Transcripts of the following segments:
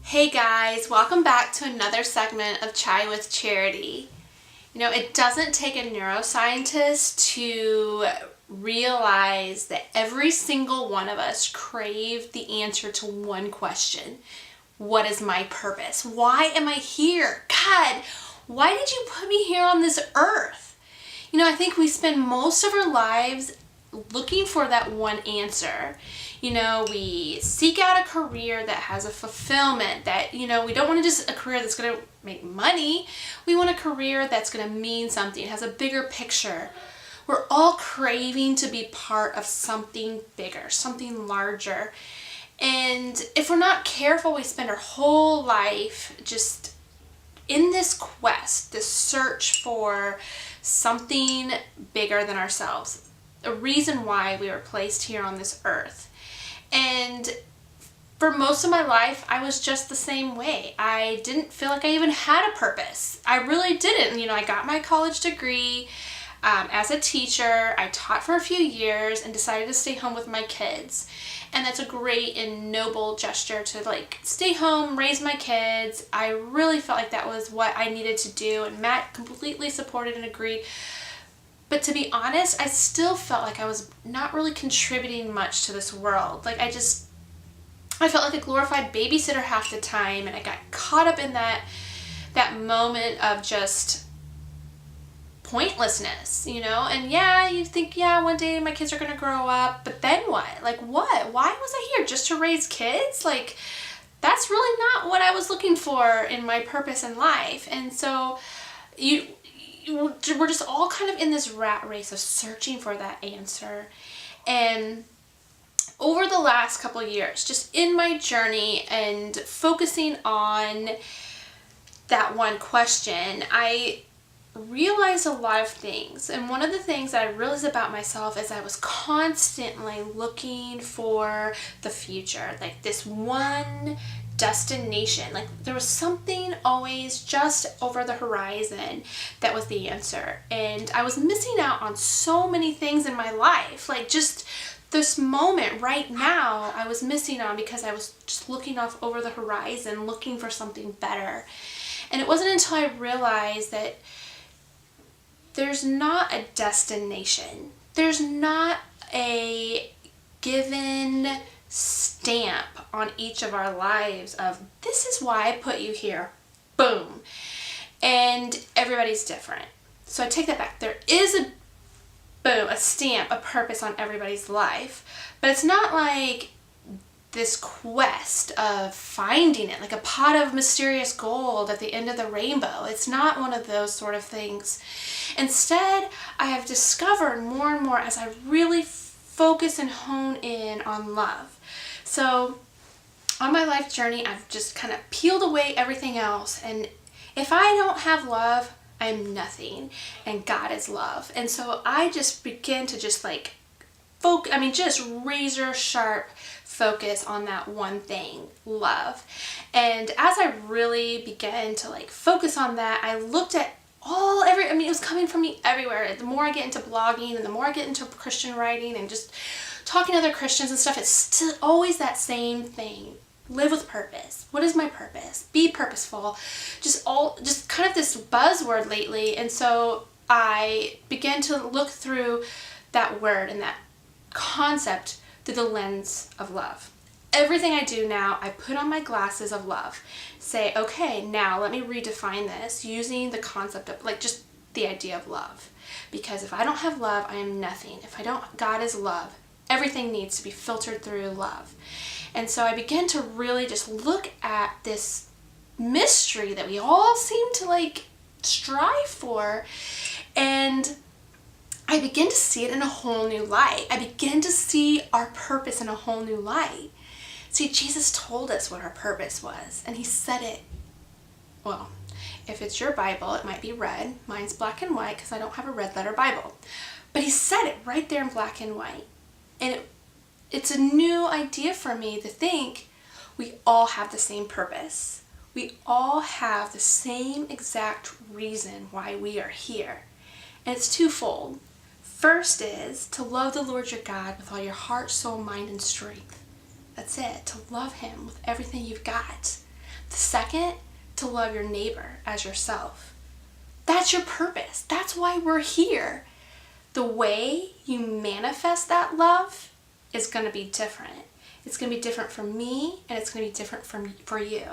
Hey guys, welcome back to another segment of Chai with Charity. You know, it doesn't take a neuroscientist to realize that every single one of us crave the answer to one question. What is my purpose? Why am I here? God, why did you put me here on this earth? You know, I think we spend most of our lives looking for that one answer. You know, we seek out a career that has a fulfillment that, you know, we don't want to just a career that's going to make money. We want a career that's going to mean something, has a bigger picture. We're all craving to be part of something bigger, something larger. And if we're not careful, we spend our whole life just in this quest, this search for something bigger than ourselves. A reason why we were placed here on this earth. And for most of my life, I was just the same way. I didn't feel like I even had a purpose. I really didn't. You know, I got my college degree as a teacher. I taught for a few years and decided to stay home with my kids. And that's a great and noble gesture to like stay home, raise my kids. I really felt like that was what I needed to do. And Matt completely supported and agreed. But to be honest, I still felt like I was not really contributing much to this world. Like I felt like a glorified babysitter half the time, and I got caught up in that moment of just pointlessness, you know? And yeah, you think, yeah, one day my kids are gonna grow up, but then what? Like what? Why was I here? Just to raise kids? Like that's really not what I was looking for in my purpose in life. And so we're just all kind of in this rat race of searching for that answer. And over the last couple of years, just in my journey and focusing on that one question, I realized a lot of things. And one of the things that I realized about myself is I was constantly looking for the future, like this one destination. Like there was something always just over the horizon that was the answer. And I was missing out on so many things in my life. Like just this moment right now I was missing on because I was just looking off over the horizon, looking for something better. And it wasn't until I realized that there's not a destination. There's not a given stamp on each of our lives of this is why I put you here. Boom. And everybody's different. So I take that back. There is a stamp, a purpose on everybody's life. But it's not like this quest of finding it, like a pot of mysterious gold at the end of the rainbow. It's not one of those sort of things. Instead, I have discovered more and more as I really focus and hone in on love. So on my life journey, I've just kind of peeled away everything else. And if I don't have love, I'm nothing. And God is love. And so I just begin to just like just razor sharp focus on that one thing, love. And as I really began to like focus on that, I looked at it was coming from me everywhere. The more I get into blogging and the more I get into Christian writing and just talking to other Christians and stuff, it's still always that same thing. Live with purpose. What is my purpose? Be purposeful. Just kind of this buzzword lately. And so I began to look through that word and that concept through the lens of love. Everything I do now, I put on my glasses of love. Say, okay, now let me redefine this using the concept of like just the idea of love. Because if I don't have love, I am nothing. God is love. Everything needs to be filtered through love. And so I began to really just look at this mystery that we all seem to like strive for. And I begin to see it in a whole new light. I begin to see our purpose in a whole new light. See, Jesus told us what our purpose was, and he said it. Well, if it's your Bible, it might be red. Mine's black and white because I don't have a red letter Bible. But he said it right there in black and white. And it's a new idea for me to think we all have the same purpose. We all have the same exact reason why we are here. And it's twofold. First is to love the Lord your God with all your heart, soul, mind, and strength. That's it, to love him with everything you've got. The second, to love your neighbor as yourself. That's your purpose. That's why we're here. The way you manifest that love is going to be different. It's going to be different for me, and it's going to be different for you.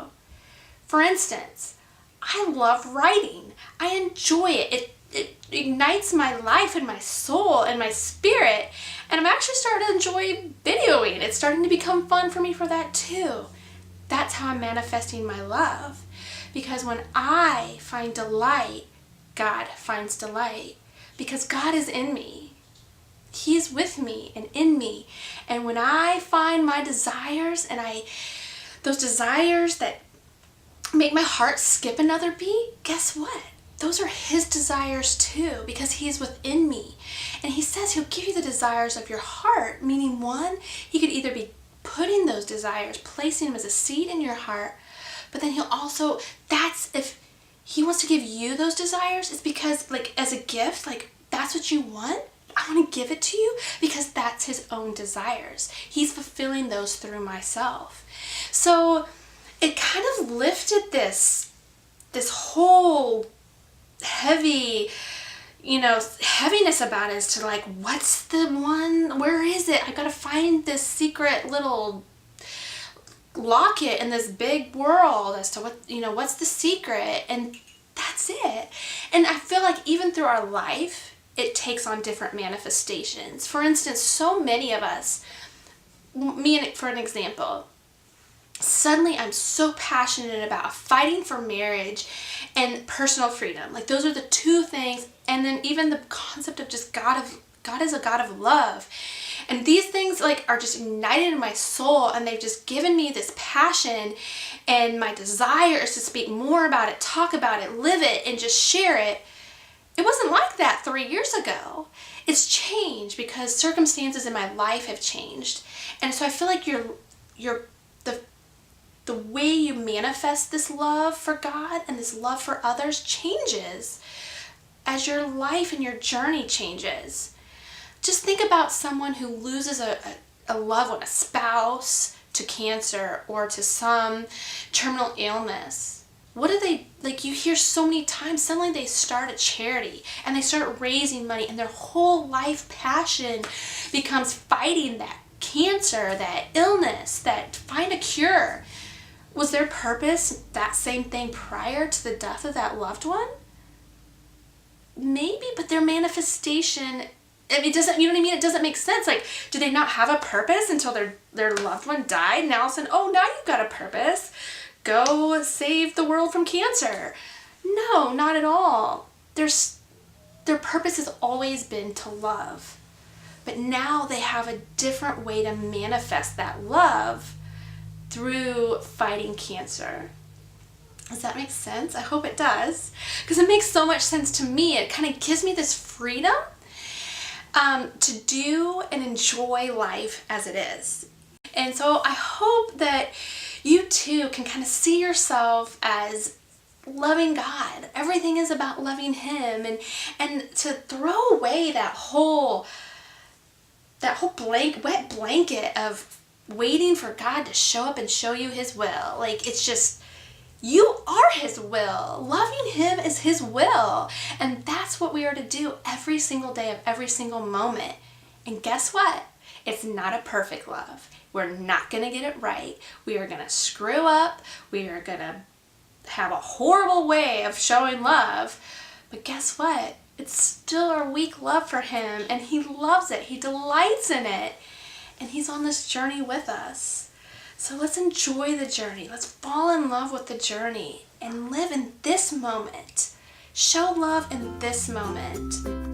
For instance, I love writing. I enjoy it. It ignites my life and my soul and my spirit. And I'm actually starting to enjoy videoing. It's starting to become fun for me for that too. That's how I'm manifesting my love. Because when I find delight, God finds delight. Because God is in me. He's with me and in me. And when I find my desires and those desires that make my heart skip another beat, guess what? Those are his desires too, because he's within me. And he says he'll give you the desires of your heart, meaning one, he could either be putting those desires, placing them as a seed in your heart, but then he'll also, that's if he wants to give you those desires, it's because like as a gift, like that's what you want, I want to give it to you because that's his own desires. He's fulfilling those through myself. So it kind of lifted this whole heavy, heaviness about it, as to like, what's the one, where is it? I gotta find this secret little locket in this big world as to what's the secret, and that's it. And I feel like even through our life, it takes on different manifestations. For instance, so many of us, for an example, suddenly I'm so passionate about fighting for marriage and personal freedom. Like those are the two things. And then even the concept of just God is a God of love. And these things like are just ignited in my soul, and they've just given me this passion, and my desire is to speak more about it, talk about it, live it, and just share it. It wasn't like that 3 years ago. It's changed because circumstances in my life have changed. And so I feel like the way you manifest this love for God and this love for others changes as your life and your journey changes. Just think about someone who loses a loved one, a spouse, to cancer or to some terminal illness. What do they, like you hear so many times, suddenly they start a charity and they start raising money, and their whole life passion becomes fighting that cancer, that illness, that find a cure. Was their purpose that same thing prior to the death of that loved one? Maybe, but their manifestation, it doesn't, you know what I mean? It doesn't make sense. Like, do they not have a purpose until their loved one died? Now all of a sudden, oh, now you've got a purpose. Go save the world from cancer. No, not at all. Their purpose has always been to love. But now they have a different way to manifest that love through fighting cancer. Does that make sense? I hope it does, because it makes so much sense to me. It kind of gives me this freedom to do and enjoy life as it is. And so I hope that you too can kind of see yourself as loving God. Everything is about loving him, and to throw away that whole wet blanket of waiting for God to show up and show you his will. Like, it's just, you are his will. Loving him is his will. And that's what we are to do every single day of every single moment. And guess what? It's not a perfect love. We're not going to get it right. We are going to screw up. We are going to have a horrible way of showing love. But guess what? It's still our weak love for him, and he loves it. He delights in it. And he's on this journey with us. So let's enjoy the journey. Let's fall in love with the journey and live in this moment. Show love in this moment.